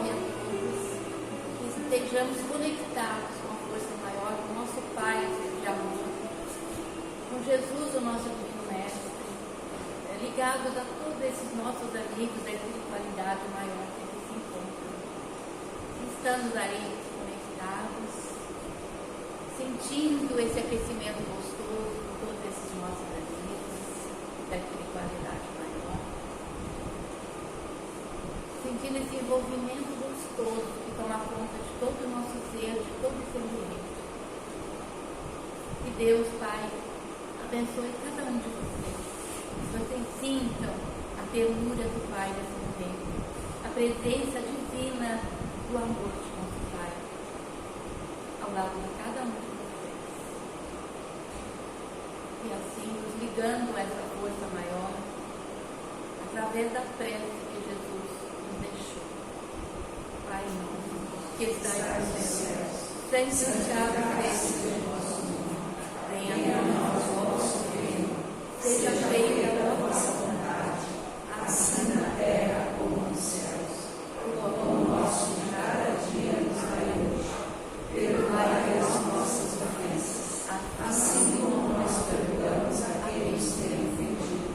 salve a todos, que estejamos conectados com a força maior, com o nosso Pai de amor, com Jesus, o nosso Divino Mestre, ligados a todos esses nossos amigos da espiritualidade maior que aqui se encontram. Estamos aí conectados, sentindo esse aquecimento gostoso com todos esses nossos amigos da espiritualidade maior, sentindo esse envolvimento gostoso que toma conta de todo o nosso ser, de todo esse ambiente. Que Deus, Pai, abençoe cada um de vocês. Que vocês sintam a ternura do Pai nesse momento, a presença divina do amor de nosso Pai ao lado de cada um de vocês. E assim, nos ligando a essa força maior, através da prece que Jesus nos deixou. Pai nosso, que estais nos céus, santificado seja o vosso nome. Venha a nós o vosso reino. Seja feita a vossa vontade, assim na terra como nos céus. O pão nosso de cada dia nos dai hoje. Perdoai as nossas ofensas, assim como nós perdoamos a quem nos tem ofendido.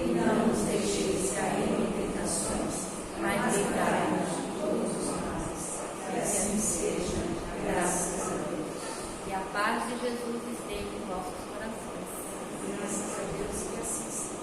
E não nos deixeis cair em tentações, mas livrai-nos de todos os males. Que assim seja, graças a Deus. E a paz de Jesus esteja em vossos corações. Graças a Deus que assim seja.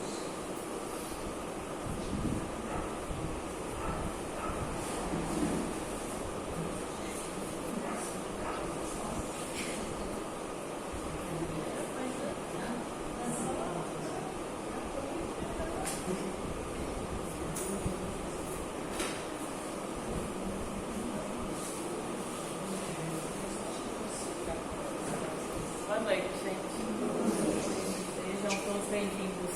Boa noite, gente. Sejam todos bem-vindos.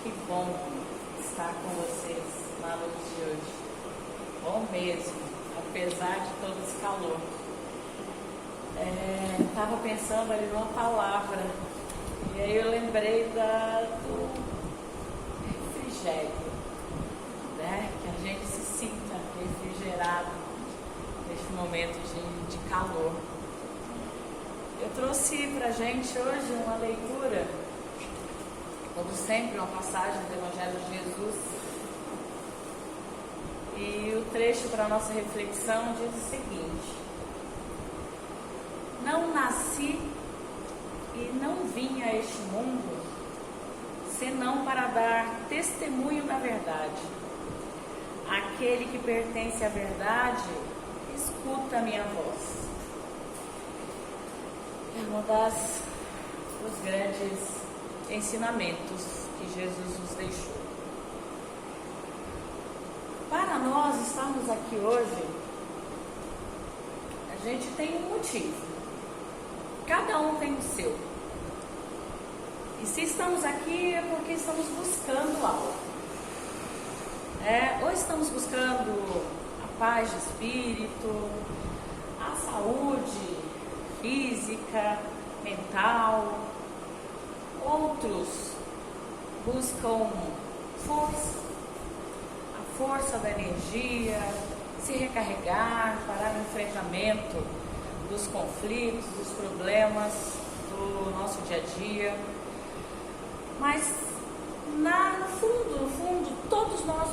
Que bom estar com vocês na noite de hoje. Bom mesmo, apesar de todo esse calor. Estava pensando ali numa palavra, e aí eu lembrei do refrigério, né? Que a gente se sinta refrigerado neste momento de calor. Eu trouxe para a gente hoje uma leitura, como sempre, uma passagem do Evangelho de Jesus. E o trecho para a nossa reflexão diz o seguinte: não nasci e não vim a este mundo senão para dar testemunho da verdade. Aquele que pertence à verdade escuta a minha voz. É um dos grandes ensinamentos que Jesus nos deixou. Para nós estarmos aqui hoje, a gente tem um motivo. Cada um tem o seu. E se estamos aqui é porque estamos buscando algo. Ou estamos buscando a paz de espírito, a saúde física, mental. Outros buscam força, a força da energia, se recarregar para o enfrentamento dos conflitos, dos problemas do nosso dia a dia. Mas no fundo, todos nós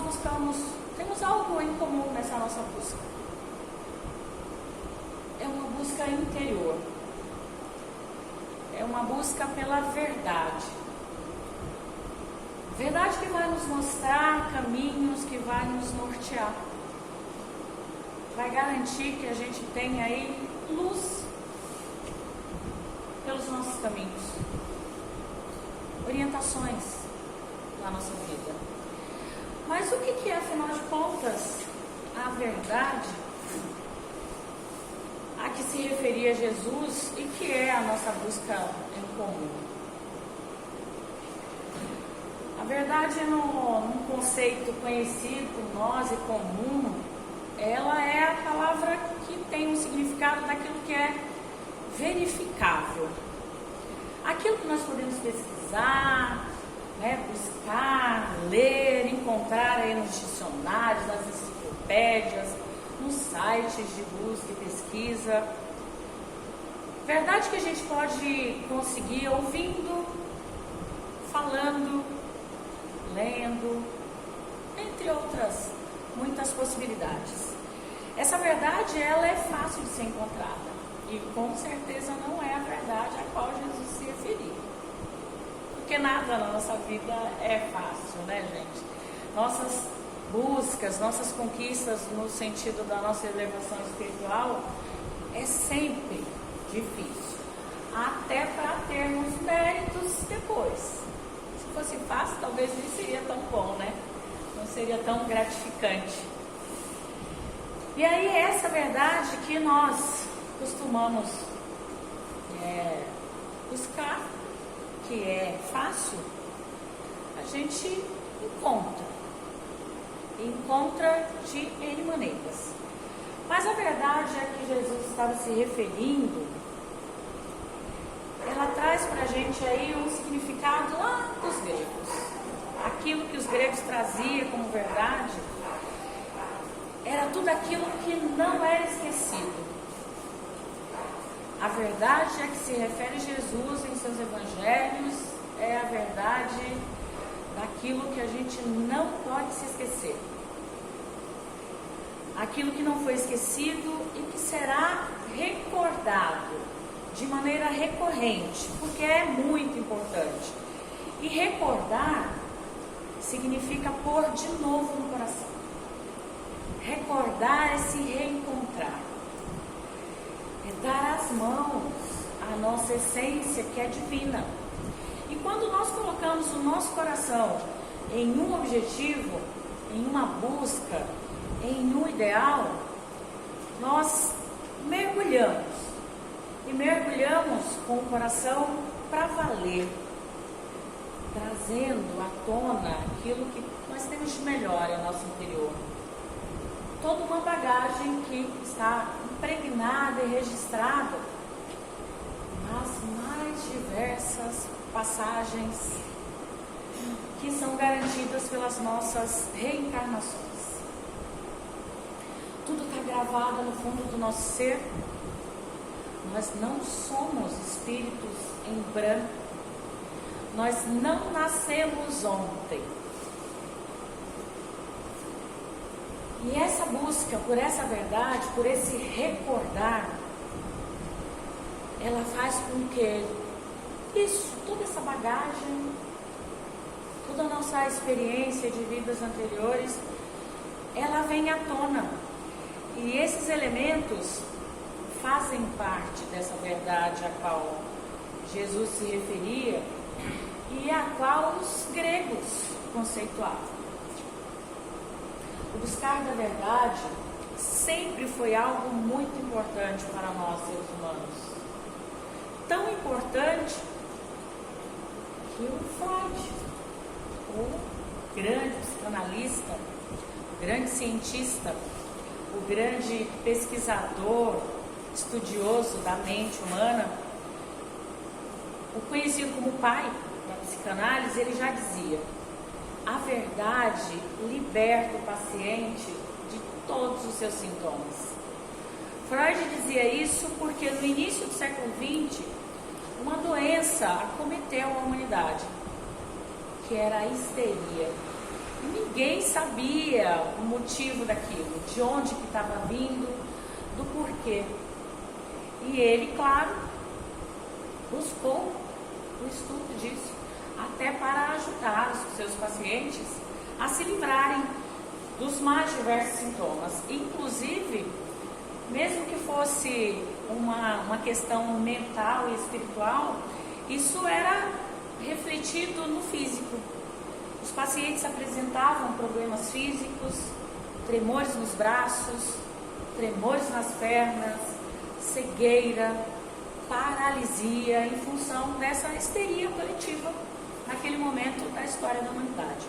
temos algo em comum nessa nossa busca. É uma busca interior. É uma busca pela verdade. Verdade que vai nos mostrar caminhos, que vai nos nortear. Vai garantir que a gente tenha aí luz pelos nossos caminhos. Orientações na nossa vida. Mas o que é, afinal de contas, a verdade a que se referia Jesus e que é a nossa busca em comum? A verdade, num conceito conhecido por nós e comum, ela é a palavra que tem um significado daquilo que é verificável. Aquilo que nós podemos pesquisar, buscar, ler, encontrar aí nos dicionários, nas enciclopédias, enciclopédias, nos sites de busca e pesquisa. Verdade que a gente pode conseguir ouvindo, falando, lendo, entre outras muitas possibilidades. Essa verdade, ela é fácil de ser encontrada e com certeza não é a verdade a qual Jesus se referia. Porque nada na nossa vida é fácil, né, gente? Nossas buscas, nossas conquistas no sentido da nossa elevação espiritual é sempre difícil, até para termos méritos depois. Se fosse fácil, talvez nem seria tão bom, né? Não seria tão gratificante. E aí essa verdade que nós costumamos buscar, que é fácil, a gente encontra de N maneiras. Mas a verdade é que Jesus estava se referindo, ela traz para a gente aí um significado lá dos gregos. Aquilo que os gregos traziam como verdade era tudo aquilo que não era esquecido. A verdade a que se refere Jesus em seus evangelhos é a verdade daquilo que a gente não pode se esquecer. Aquilo que não foi esquecido e que será recordado de maneira recorrente, porque é muito importante. E recordar significa pôr de novo no coração. Recordar é se reencontrar. É dar as mãos à nossa essência que é divina. E quando nós colocamos o nosso coração em um objetivo, em uma busca, em um ideal, nós mergulhamos. E mergulhamos com o coração para valer, trazendo à tona aquilo que nós temos de melhor em nosso interior. Toda uma bagagem que está impregnada e registrada nas mais diversas passagens que são garantidas pelas nossas reencarnações. Tudo está gravado no fundo do nosso ser. Nós não somos espíritos em branco. Nós não nascemos ontem. E essa busca por essa verdade, por esse recordar, ela faz com que toda essa bagagem, toda a nossa experiência de vidas anteriores, ela vem à tona. E esses elementos fazem parte dessa verdade a qual Jesus se referia e a qual os gregos conceituavam. O buscar da verdade sempre foi algo muito importante para nós, seres humanos. Tão importante que o Freud, o grande psicanalista, o grande cientista, o grande pesquisador, estudioso da mente humana, o conhecido como pai da psicanálise, ele já dizia: a verdade liberta o paciente de todos os seus sintomas. Freud dizia isso porque no início do século XX, uma doença acometeu a humanidade, que era a histeria. E ninguém sabia o motivo daquilo, de onde que estava vindo, do porquê. E ele, claro, buscou o estudo disso, até para ajudar os seus pacientes a se livrarem dos mais diversos sintomas. Inclusive, mesmo que fosse uma questão mental e espiritual, isso era refletido no físico. Os pacientes apresentavam problemas físicos, tremores nos braços, tremores nas pernas, cegueira, paralisia, em função dessa histeria coletiva naquele momento da história da humanidade.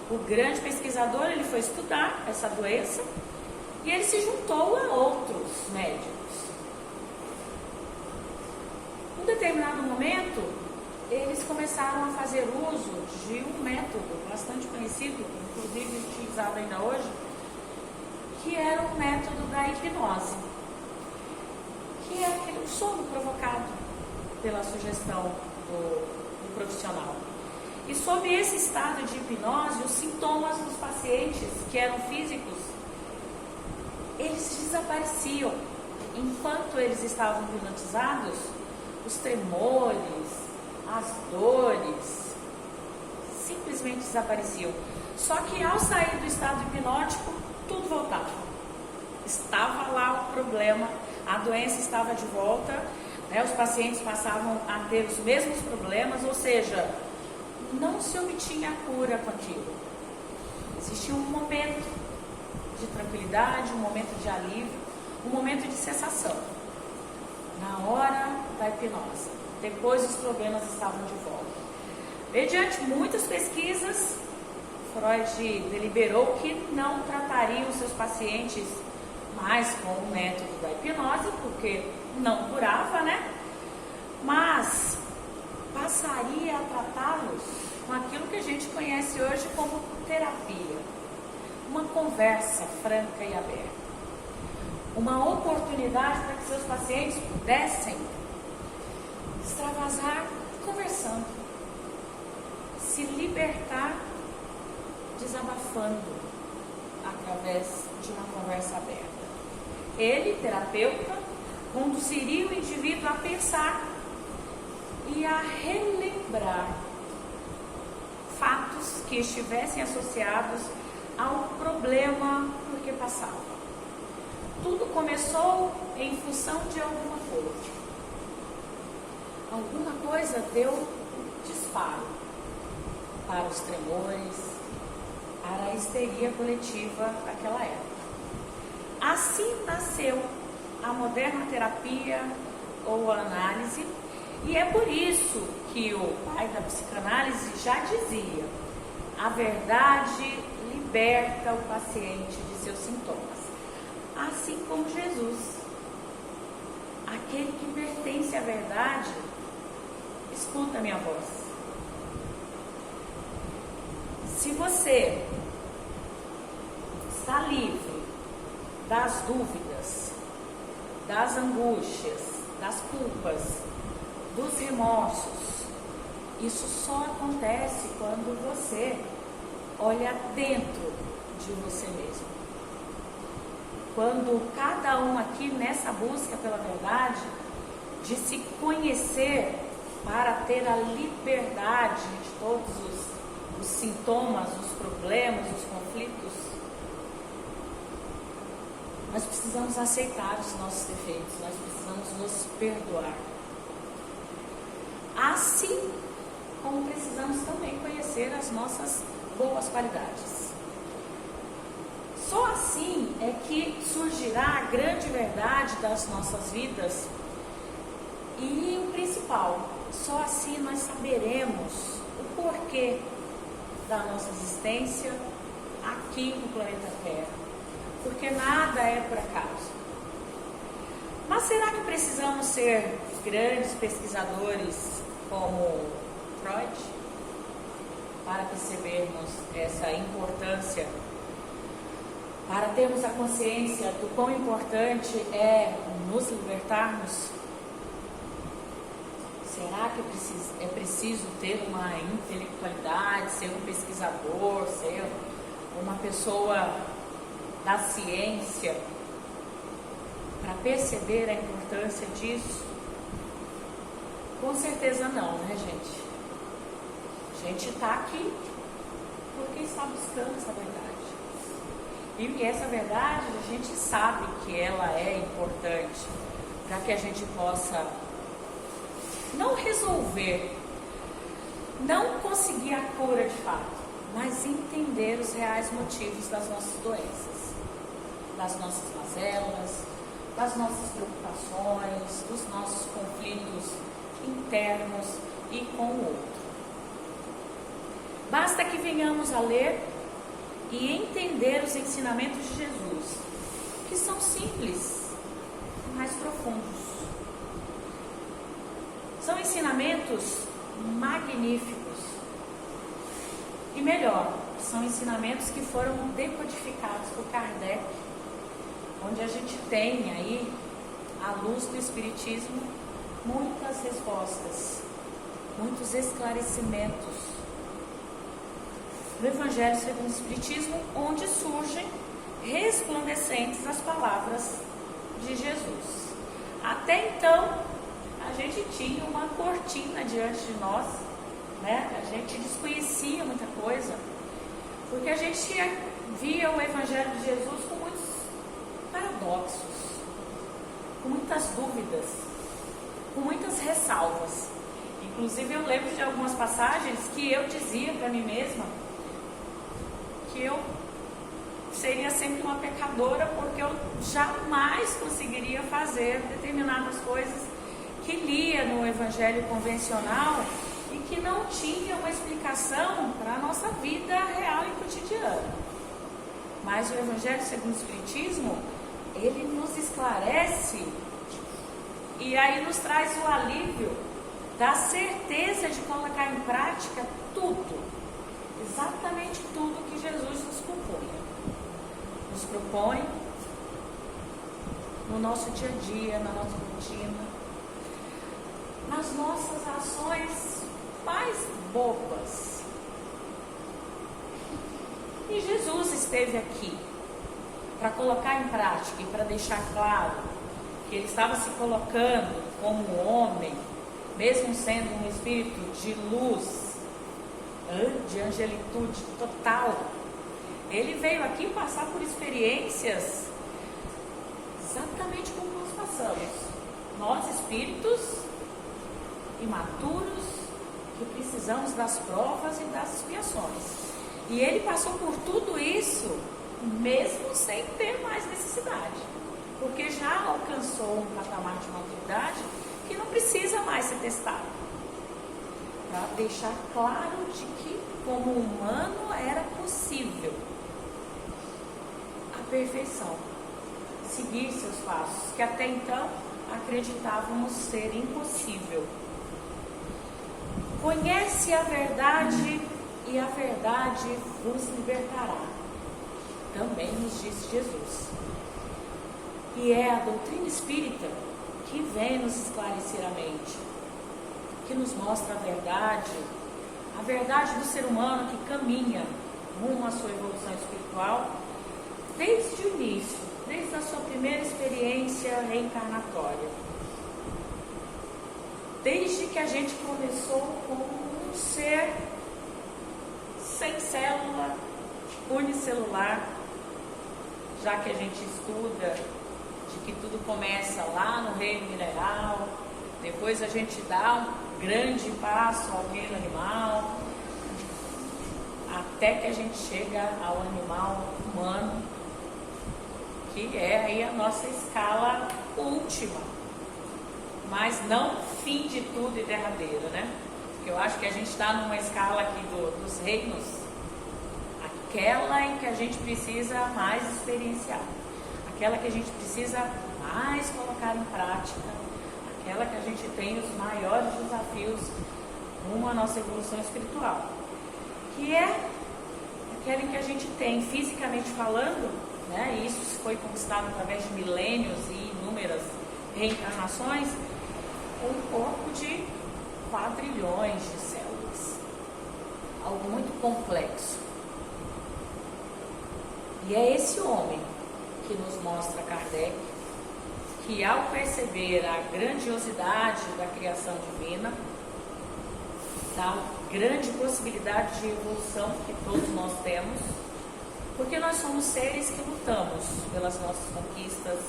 O grande pesquisador, ele foi estudar essa doença e ele se juntou a outros médicos. Em determinado momento, eles começaram a fazer uso de um método bastante conhecido, inclusive utilizado ainda hoje, que era o método da hipnose, que é aquele sono provocado pela sugestão do profissional. E sob esse estado de hipnose, os sintomas dos pacientes que eram físicos, eles desapareciam. Enquanto eles estavam hipnotizados, os tremores, as dores, simplesmente desapareciam. Só que ao sair do estado hipnótico, tudo voltava. Estava lá o problema, a doença estava de volta, né? Os pacientes passavam a ter os mesmos problemas, ou seja, não se obtinha a cura com aquilo. Existia um momento de tranquilidade, um momento de alívio, um momento de cessação. Na hora da hipnose, depois os problemas estavam de volta. Mediante muitas pesquisas, Freud deliberou que não trataria os seus pacientes mais com o método da hipnose, porque não curava, né? Mas passaria a tratá-los com aquilo que a gente conhece hoje como terapia. Uma conversa franca e aberta. Uma oportunidade para que seus pacientes pudessem extravasar conversando, se libertar desabafando através de uma conversa aberta. Ele, terapeuta, conduziria o indivíduo a pensar e a relembrar fatos que estivessem associados ao problema por que passava. Tudo começou em função de alguma coisa. Alguma coisa deu disparo para os tremores, para a histeria coletiva daquela época. Assim nasceu a moderna terapia ou a análise, e é por isso que o pai da psicanálise já dizia: a verdade liberta o paciente de seus sintomas. Assim como Jesus, aquele que pertence à verdade, escuta a minha voz. Se você está livre das dúvidas, das angústias, das culpas, dos remorsos, isso só acontece quando você olha dentro de você mesmo. Quando cada um aqui nessa busca pela verdade, de se conhecer para ter a liberdade de todos os sintomas, os problemas, os conflitos, nós precisamos aceitar os nossos defeitos, nós precisamos nos perdoar. Assim como precisamos também conhecer as nossas boas qualidades. Só assim é que surgirá a grande verdade das nossas vidas e o principal, só assim nós saberemos o porquê da nossa existência aqui no planeta Terra, porque nada é por acaso. Mas será que precisamos ser grandes pesquisadores como Freud para percebermos essa importância, para termos a consciência do quão importante é nos libertarmos? Será que é preciso ter uma intelectualidade, ser um pesquisador, ser uma pessoa da ciência para perceber a importância disso? Com certeza não, né, gente? A gente está aqui porque está buscando essa verdade. E essa verdade a gente sabe que ela é importante para que a gente possa não resolver, não conseguir a cura de fato, mas entender os reais motivos das nossas doenças, das nossas mazelas, das nossas preocupações, dos nossos conflitos internos e com o outro. Basta que venhamos a ler e entender os ensinamentos de Jesus, que são simples, mas profundos. São ensinamentos magníficos. E melhor, são ensinamentos que foram decodificados por Kardec onde a gente tem aí, à luz do Espiritismo, muitas respostas, muitos esclarecimentos. No Evangelho segundo o Espiritismo, onde surgem resplandecentes as palavras de Jesus. Até então, a gente tinha uma cortina diante de nós, né? A gente desconhecia muita coisa, porque a gente via o Evangelho de Jesus com muitos paradoxos, com muitas dúvidas, com muitas ressalvas. Inclusive, eu lembro de algumas passagens que eu dizia para mim mesma que eu seria sempre uma pecadora, porque eu jamais conseguiria fazer determinadas coisas que lia no Evangelho convencional e que não tinha uma explicação para a nossa vida real e cotidiana. Mas o Evangelho segundo o Espiritismo, ele nos esclarece e aí nos traz o alívio da certeza de colocar em prática tudo, exatamente tudo que Jesus nos propõe no nosso dia a dia, na nossa rotina, nas nossas ações mais bobas. E Jesus esteve aqui para colocar em prática e para deixar claro que ele estava se colocando como homem, mesmo sendo um espírito de luz, de angelitude total. Ele veio aqui passar por experiências exatamente como nós passamos. Nós, espíritos imaturos, que precisamos das provas e das expiações. E ele passou por tudo isso, mesmo sem ter mais necessidade. Porque já alcançou um patamar de maturidade que não precisa mais ser testado. Para deixar claro de que, como humano, era possível a perfeição, seguir seus passos, que até então acreditávamos ser impossível. Conhece a verdade e a verdade vos libertará, também nos disse Jesus. E é a doutrina espírita que vem nos esclarecer a mente, que nos mostra a verdade do ser humano que caminha rumo à sua evolução espiritual desde o início, desde a sua primeira experiência reencarnatória. Desde que a gente começou como um ser sem célula, unicelular, já que a gente estuda de que tudo começa lá no reino mineral, depois a gente dá um grande passo ao reino animal, até que a gente chega ao animal humano, que é aí a nossa escala última, mas não fim de tudo e derradeiro, né? Porque eu acho que a gente está numa escala aqui dos reinos, aquela em que a gente precisa mais experienciar, aquela que a gente precisa mais colocar em prática, aquela que a gente tem os maiores desafios rumo à nossa evolução espiritual, que é aquela em que a gente tem, fisicamente falando, né, e isso foi conquistado através de milênios e inúmeras reencarnações, um corpo de quadrilhões de células, algo muito complexo. E é esse homem que nos mostra Kardec, que ao perceber a grandiosidade da criação divina, da grande possibilidade de evolução que todos nós temos, porque nós somos seres que lutamos pelas nossas conquistas,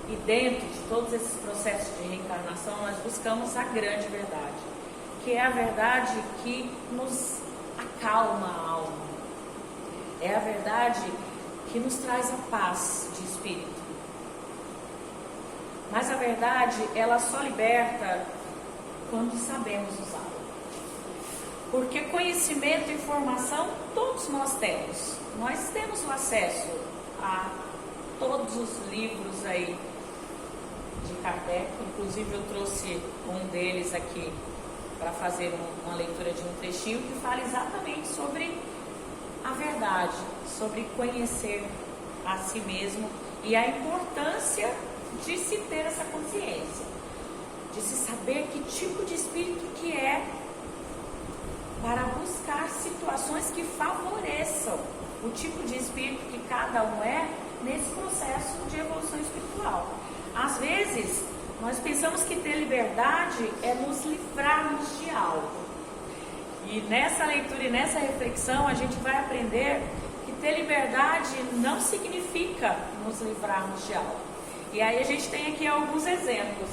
e dentro de todos esses processos de reencarnação nós buscamos a grande verdade, que é a verdade que nos acalma a alma, é a verdade que nos traz a paz de espírito. Mas a verdade, ela só liberta quando sabemos usá-la. Porque conhecimento e informação todos nós temos. Nós temos o acesso a todos os livros aí de Kardec. Inclusive eu trouxe um deles aqui para fazer uma leitura de um trechinho que fala exatamente sobre a verdade, sobre conhecer a si mesmo e a importância de se ter essa consciência, de se saber que tipo de espírito que é, para buscar situações que favoreçam o tipo de espírito que cada um é nesse processo de evolução espiritual. Às vezes, nós pensamos que ter liberdade é nos livrarmos de algo. E nessa leitura e nessa reflexão, a gente vai aprender que ter liberdade não significa nos livrarmos de algo. E aí a gente tem aqui alguns exemplos.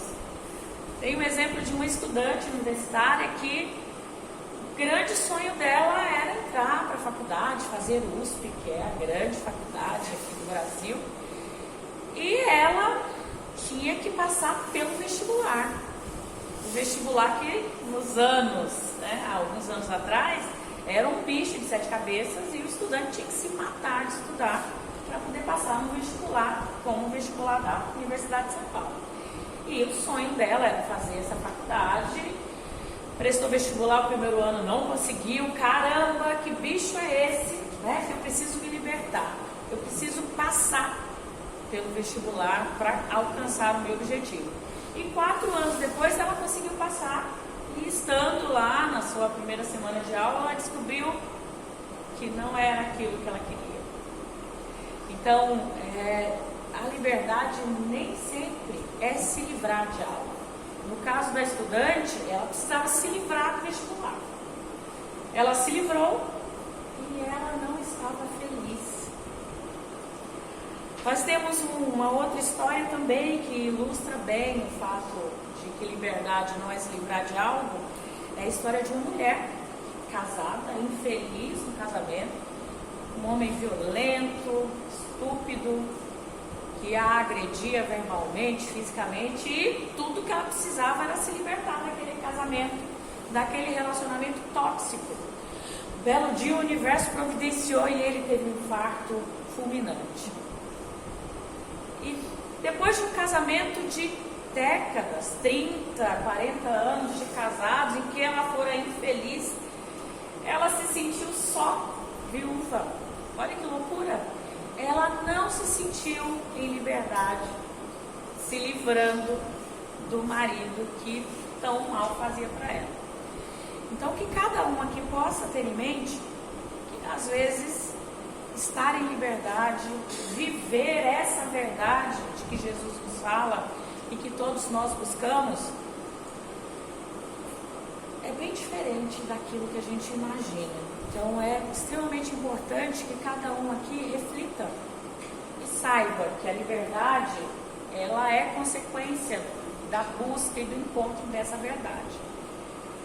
Tem um exemplo de uma estudante universitária que o grande sonho dela era entrar para a faculdade, fazer USP, que é a grande faculdade aqui do Brasil. E ela tinha que passar pelo vestibular. O vestibular que nos anos, há alguns anos atrás, era um bicho de 7 cabeças e o estudante tinha que se matar de estudar para poder passar no vestibular, como o vestibular da Universidade de São Paulo. E o sonho dela era fazer essa faculdade, prestou vestibular o primeiro ano, não conseguiu, caramba, que bicho é esse, que eu preciso me libertar, eu preciso passar pelo vestibular para alcançar o meu objetivo. E 4 anos depois ela conseguiu passar, e estando lá na sua primeira semana de aula, ela descobriu que não era aquilo que ela queria. Então, a liberdade nem sempre é se livrar de algo. No caso da estudante, ela precisava se livrar do vestibular. Ela se livrou e ela não estava feliz. Nós temos uma outra história também que ilustra bem o fato de que liberdade não é se livrar de algo. É a história de uma mulher casada, infeliz no casamento, um homem violento, estúpido, que a agredia verbalmente, fisicamente, e tudo que ela precisava era se libertar daquele casamento, daquele relacionamento tóxico. Um belo dia o universo providenciou e ele teve um infarto fulminante. E depois de um casamento de décadas, 30, 40 anos de casados, em que ela fora infeliz, ela se sentiu só, viúva. Olha que loucura! Ela não se sentiu em liberdade, se livrando do marido que tão mal fazia para ela. Então, que cada um aqui possa ter em mente que, às vezes, estar em liberdade, viver essa verdade de que Jesus nos fala e que todos nós buscamos, é bem diferente daquilo que a gente imagina. Então é extremamente importante que cada um aqui reflita e saiba que a liberdade, ela é consequência da busca e do encontro dessa verdade.